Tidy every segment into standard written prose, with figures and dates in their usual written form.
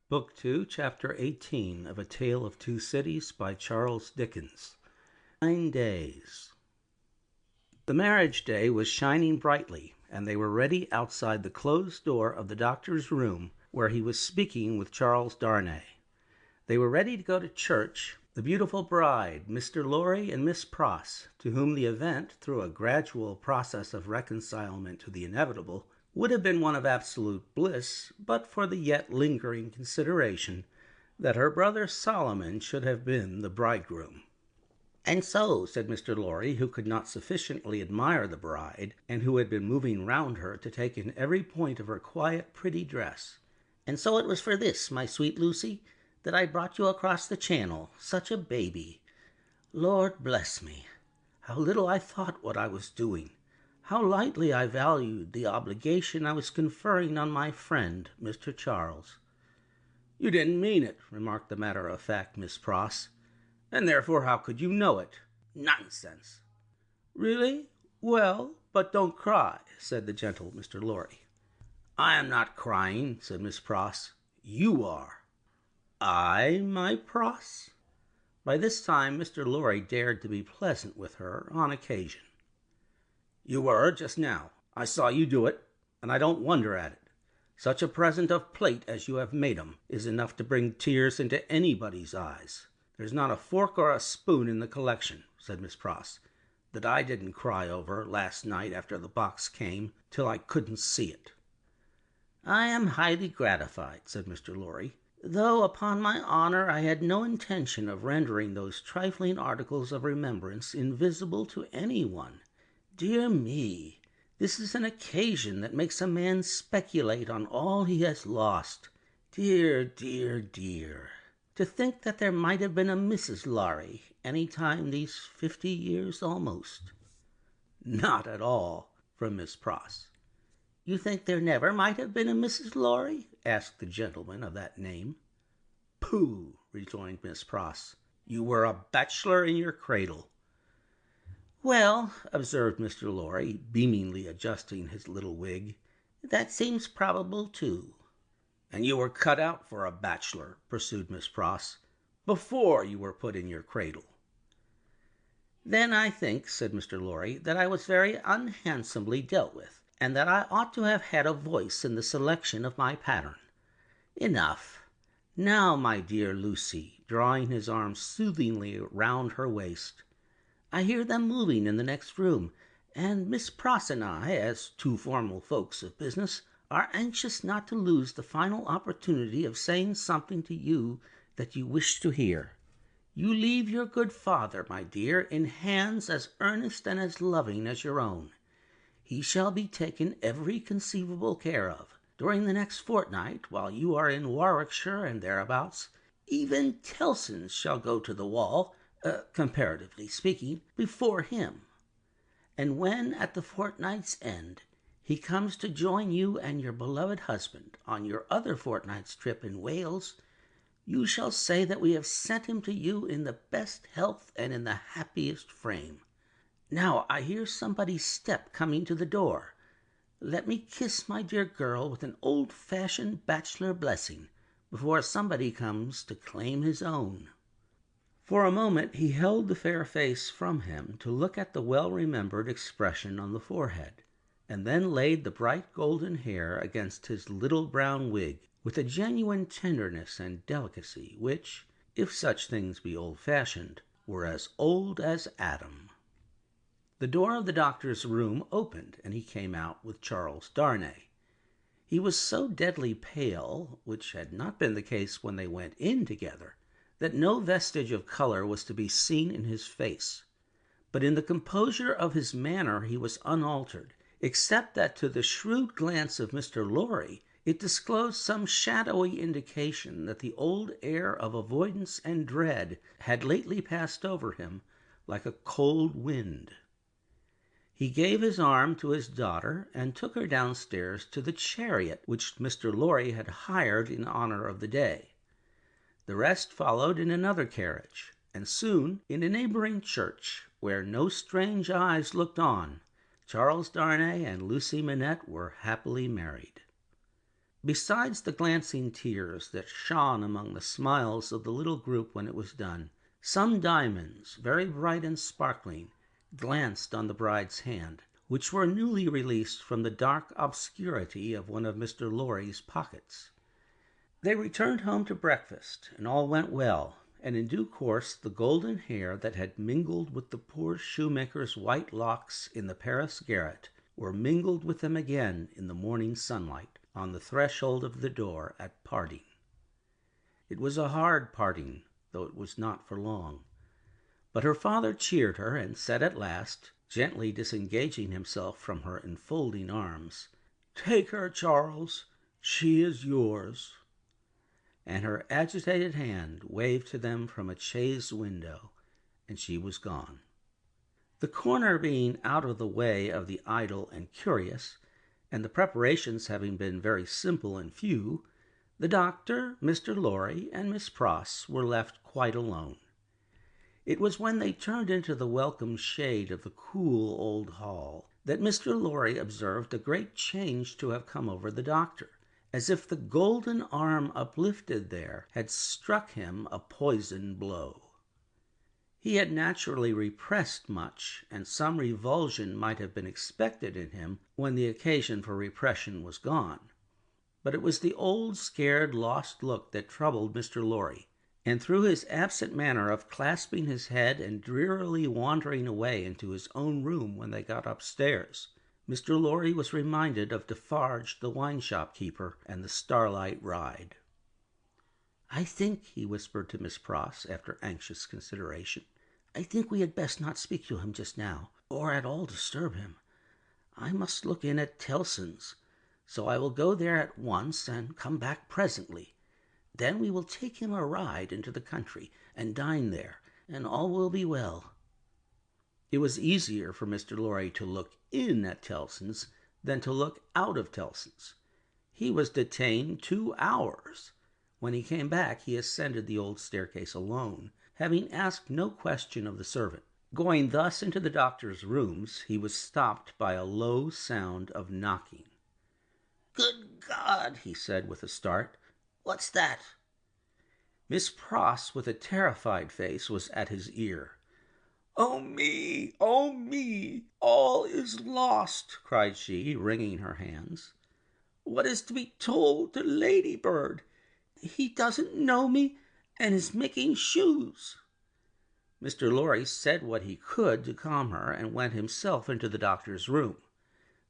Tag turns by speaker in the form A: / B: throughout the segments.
A: Book 2, Chapter 18 of A Tale of Two Cities by Charles Dickens. 9 days. The marriage day was shining brightly, and they were ready outside the closed door of the doctor's room, where he was speaking with Charles Darnay. They were ready to go to church. The beautiful bride, Mr. Lorry and Miss Pross, to whom the event, through a gradual process of reconcilement to the inevitable, would have been one of absolute bliss, but for the yet lingering consideration that her brother Solomon should have been the bridegroom. "And so," said Mr. Lorry, who could not sufficiently admire the bride, and who had been moving round her to take in every point of her quiet, pretty dress, "and so it was for this, my sweet Lucy, that I brought you across the channel, such a baby. Lord bless me, how little I thought what I was doing. How lightly I valued the obligation I was conferring on my friend, Mr. Charles." "You didn't mean it," remarked the matter-of-fact Miss Pross, "and therefore how could you know it?" "Nonsense." "Really? Well, but don't cry," said the gentle Mr. Lorry. "I am not crying," said Miss Pross. "You are." "I, my Pross?" By this time Mr. Lorry dared to be pleasant with her on occasion. "You were, just now. I saw you do it, and I don't wonder at it. Such a present of plate as you have made 'em is enough to bring tears into anybody's eyes. There's not a fork or a spoon in the collection," said Miss Pross, "that I didn't cry over last night after the box came, till I couldn't see it." "I am highly gratified," said Mr. Lorry, "though upon my honor I had no intention of rendering those trifling articles of remembrance invisible to any one. Dear me, this is an occasion that makes a man speculate on all he has lost. Dear, dear, dear. To think that there might have been a Mrs. Lorry any time these 50 years almost." "Not at all," from Miss Pross. "You think there never might have been a Mrs. Lorry?" asked the gentleman of that name. "Pooh," rejoined Miss Pross, "you were a bachelor in your cradle." "Well," observed Mr. Lorry, beamingly adjusting his little wig, "that seems probable, too." "And you were cut out for a bachelor," pursued Miss Pross, "before you were put in your cradle." "Then I think," said Mr. Lorry, "that I was very unhandsomely dealt with, and that I ought to have had a voice in the selection of my pattern. Enough. Now, my dear Lucy," drawing his arm soothingly round her waist, "I hear them moving in the next room, and Miss Pross and I, as two formal folks of business, are anxious not to lose the final opportunity of saying something to you that you wish to hear. You leave your good father, my dear, in hands as earnest and as loving as your own. He shall be taken every conceivable care of. During the next fortnight, while you are in Warwickshire and thereabouts, even Tellson's shall go to the wall, comparatively speaking, before him. And when, at the fortnight's end, he comes to join you and your beloved husband on your other fortnight's trip in Wales, you shall say that we have sent him to you in the best health and in the happiest frame. Now I hear somebody's step coming to the door. Let me kiss my dear girl with an old-fashioned bachelor blessing before somebody comes to claim his own." For a moment he held the fair face from him to look at the well-remembered expression on the forehead, and then laid the bright golden hair against his little brown wig with a genuine tenderness and delicacy which, if such things be old-fashioned, were as old as Adam. The door of the doctor's room opened, and he came out with Charles Darnay. He was so deadly pale, which had not been the case when they went in together, that no vestige of color was to be seen in his face. But in the composure of his manner he was unaltered, except that to the shrewd glance of Mr. Lorry it disclosed some shadowy indication that the old air of avoidance and dread had lately passed over him like a cold wind. He gave his arm to his daughter and took her downstairs to the chariot which Mr. Lorry had hired in honor of the day. The rest followed in another carriage, and soon, in a neighboring church, where no strange eyes looked on, Charles Darnay and Lucy Manette were happily married. Besides the glancing tears that shone among the smiles of the little group when it was done, some diamonds, very bright and sparkling, glanced on the bride's hand, which were newly released from the dark obscurity of one of Mr. Lorry's pockets. They returned home to breakfast, and all went well, and in due course the golden hair that had mingled with the poor shoemaker's white locks in the Paris garret were mingled with them again in the morning sunlight on the threshold of the door at parting. It was a hard parting, though it was not for long. But her father cheered her and said at last, gently disengaging himself from her enfolding arms, "Take her, Charles. She is yours." And her agitated hand waved to them from a chaise window, and she was gone. The corner being out of the way of the idle and curious, and the preparations having been very simple and few, the doctor, Mr. Lorry, and Miss Pross were left quite alone. It was when they turned into the welcome shade of the cool old hall that Mr. Lorry observed a great change to have come over the doctor, as if the golden arm uplifted there had struck him a poison blow. He had naturally repressed much, and some revulsion might have been expected in him when the occasion for repression was gone. But it was the old scared, lost look that troubled Mr. Lorry, and through his absent manner of clasping his head and drearily wandering away into his own room when they got upstairs, Mr. Lorry was reminded of Defarge the wine-shop keeper and the starlight ride. "I think," he whispered to Miss Pross, after anxious consideration, "I think we had best not speak to him just now, or at all disturb him. I must look in at Tellson's, so I will go there at once and come back presently. Then we will take him a ride into the country and dine there, and all will be well." It was easier for Mr. Lorry to look in at Tellson's than to look out of Tellson's. He was detained 2 hours. When he came back, he ascended the old staircase alone, having asked no question of the servant. Going thus into the doctor's rooms, he was stopped by a low sound of knocking. "Good God!" he said with a start. "What's that?" Miss Pross, with a terrified face, was at his ear. "Oh me! Oh me! All is lost!" cried she, wringing her hands. "What is to be told to Ladybird? He doesn't know me, and is making shoes." Mr. Lorry said what he could to calm her, and went himself into the doctor's room.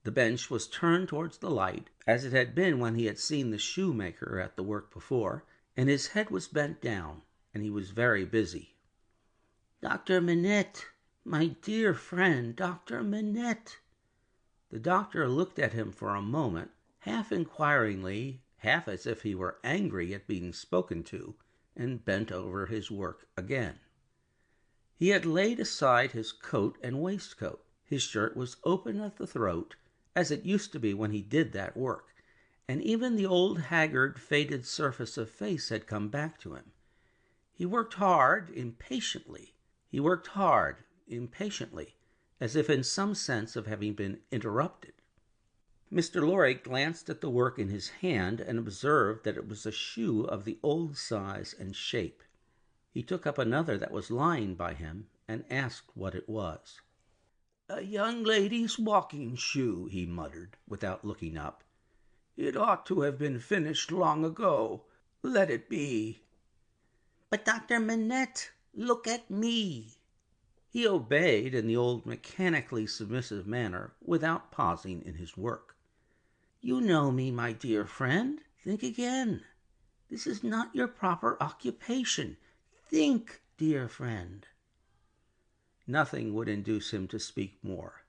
A: The bench was turned towards the light, as it had been when he had seen the shoemaker at the work before, and his head was bent down, and he was very busy. "Dr. Manette, my dear friend, Dr. Manette." The doctor looked at him for a moment, half inquiringly, half as if he were angry at being spoken to, and bent over his work again. He had laid aside his coat and waistcoat. His shirt was open at the throat, as it used to be when he did that work, and even the old haggard, faded surface of face had come back to him. He worked hard, impatiently, as if in some sense of having been interrupted. Mr. Lorry glanced at the work in his hand and observed that it was a shoe of the old size and shape. He took up another that was lying by him and asked what it was. "A young lady's walking shoe," he muttered, without looking up. "It ought to have been finished long ago. Let it be." "But, Dr. Manette, look at me." He obeyed in the old mechanically submissive manner, without pausing in his work. "You know me, my dear friend. Think again. This is not your proper occupation. Think, dear friend." Nothing would induce him to speak more.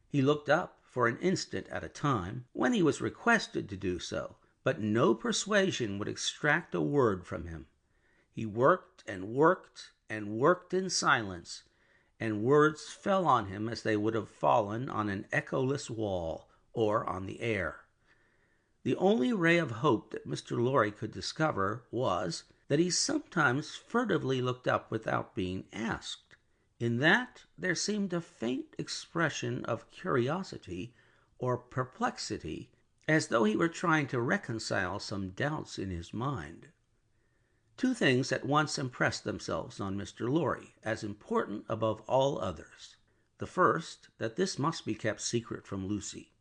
A: He looked up for an instant at a time, when he was requested to do so, but no persuasion would extract a word from him. He worked and worked and worked in silence, and words fell on him as they would have fallen on an echoless wall or on the air. The only ray of hope that Mr. Lorry could discover was that he sometimes furtively looked up without being asked. In that there seemed a faint expression of curiosity or perplexity, as though he were trying to reconcile some doubts in his mind. Two things at once impressed themselves on Mr. Lorry as important above all others. The first, that this must be kept secret from Lucy.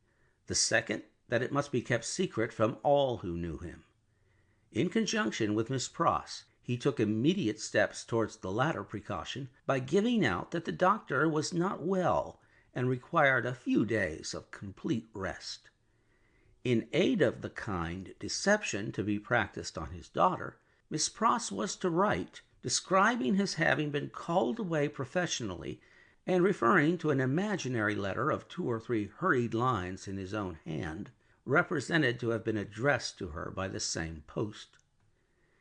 A: The second, that it must be kept secret from all who knew him. In conjunction with Miss Pross, he took immediate steps towards the latter precaution by giving out that the doctor was not well and required a few days of complete rest. In aid of the kind deception to be practiced on his daughter, Miss Pross was to write, describing his having been called away professionally and referring to an imaginary letter of 2 or 3 hurried lines in his own hand, represented to have been addressed to her by the same post.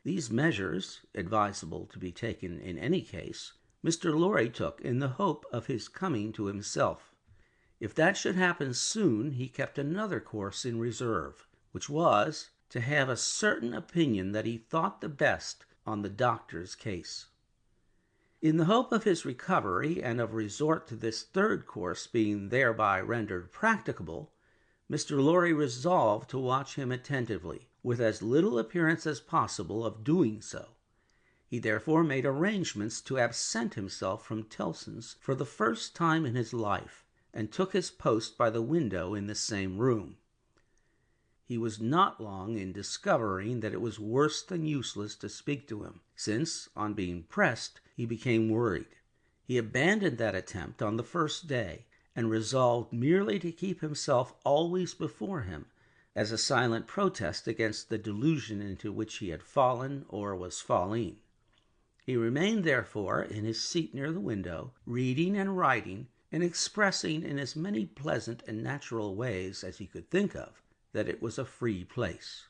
A: These measures, advisable to be taken in any case, Mr. Lorry took in the hope of his coming to himself. If that should happen soon, he kept another course in reserve, which was to have a certain opinion that he thought the best on the doctor's case. In the hope of his recovery and of resort to this third course being thereby rendered practicable, Mr. Lorry resolved to watch him attentively, with as little appearance as possible of doing so. He therefore made arrangements to absent himself from Tellson's for the first time in his life, and took his post by the window in the same room. He was not long in discovering that it was worse than useless to speak to him, since, on being pressed, he became worried. He abandoned that attempt on the first day, and resolved merely to keep himself always before him, as a silent protest against the delusion into which he had fallen or was falling. He remained, therefore, in his seat near the window, reading and writing, and expressing in as many pleasant and natural ways as he could think of that it was a free place.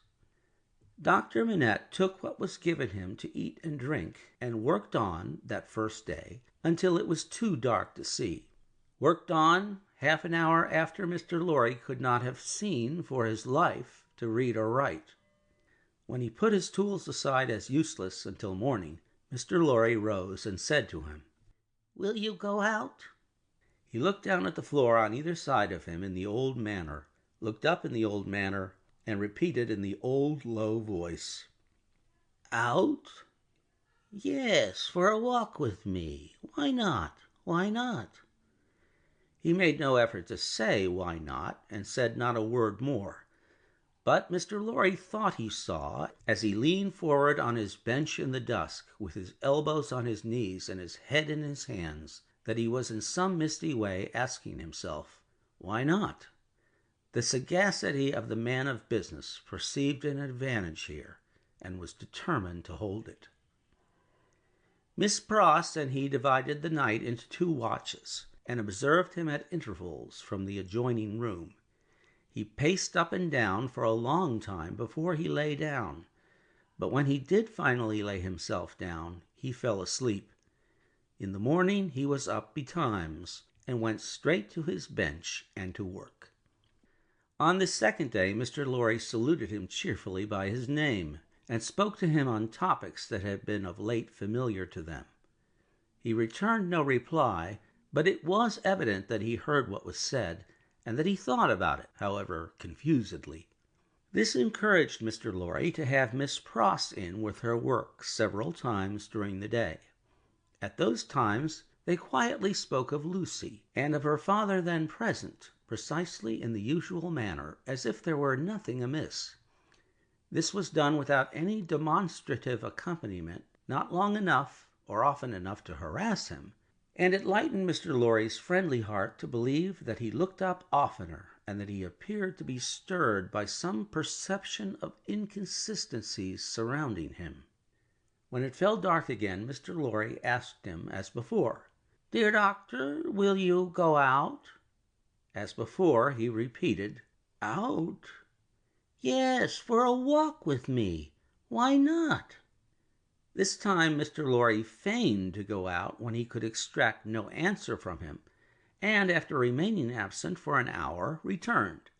A: Dr. Manette took what was given him to eat and drink, and worked on, that first day, until it was too dark to see. Worked on half an hour after Mr. Lorry could not have seen for his life to read or write. When he put his tools aside as useless until morning, Mr. Lorry rose and said to him, "Will you go out?" He looked down at the floor on either side of him in the old manner, looked up in the old manner, and repeated in the old low voice, "Out? Yes, for a walk with me. Why not? Why not?" He made no effort to say why not, and said not a word more. But Mr. Lorry thought he saw, as he leaned forward on his bench in the dusk, with his elbows on his knees and his head in his hands, that he was in some misty way asking himself, why not? The sagacity of the man of business perceived an advantage here, and was determined to hold it. Miss Pross and he divided the night into 2 watches, and observed him at intervals from the adjoining room. He paced up and down for a long time before he lay down, but when he did finally lay himself down, he fell asleep. In the morning he was up betimes, and went straight to his bench and to work. On the second day, Mr. Lorry saluted him cheerfully by his name, and spoke to him on topics that had been of late familiar to them. He returned no reply, but it was evident that he heard what was said, and that he thought about it, however confusedly. This encouraged Mr. Lorry to have Miss Pross in with her work several times during the day. At those times they quietly spoke of Lucy, and of her father then present, precisely in the usual manner, as if there were nothing amiss. This was done without any demonstrative accompaniment, not long enough or often enough to harass him, and it lightened Mr. Lorry's friendly heart to believe that he looked up oftener, and that he appeared to be stirred by some perception of inconsistencies surrounding him. When it fell dark again, Mr. Lorry asked him, as before, "Dear doctor, will you go out?" As before, he repeated, "Out? Yes, for a walk with me. Why not?" This time Mr. Lorry feigned to go out when he could extract no answer from him, and after remaining absent for an hour, returned.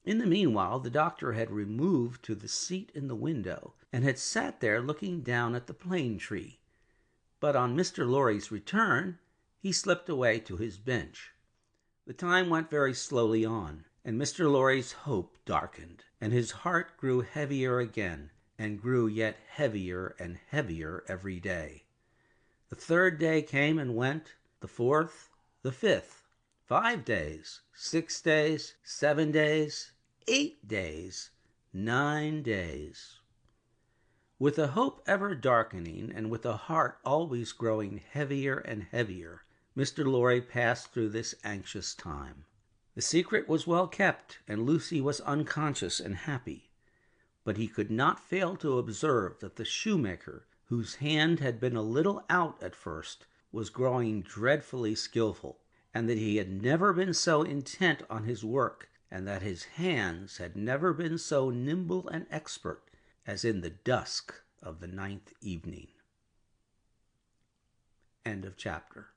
A: In the meanwhile, the doctor had removed to the seat in the window, and had sat there looking down at the plane tree. But on Mr. Lorry's return, he slipped away to his bench. The time went very slowly on, And Mr. Lorry's hope darkened, and his heart grew heavier again, and grew yet heavier and heavier every day. The third day came and went, the fourth, the fifth, 5 days, 6 days, 7 days, 8 days, 9 days. With the hope ever darkening, and with a heart always growing heavier and heavier, Mr. Lorry passed through this anxious time. The secret was well kept, and Lucy was unconscious and happy. But he could not fail to observe that the shoemaker, whose hand had been a little out at first, was growing dreadfully skillful, and that he had never been so intent on his work, and that his hands had never been so nimble and expert as in the dusk of the 9th evening. End of chapter.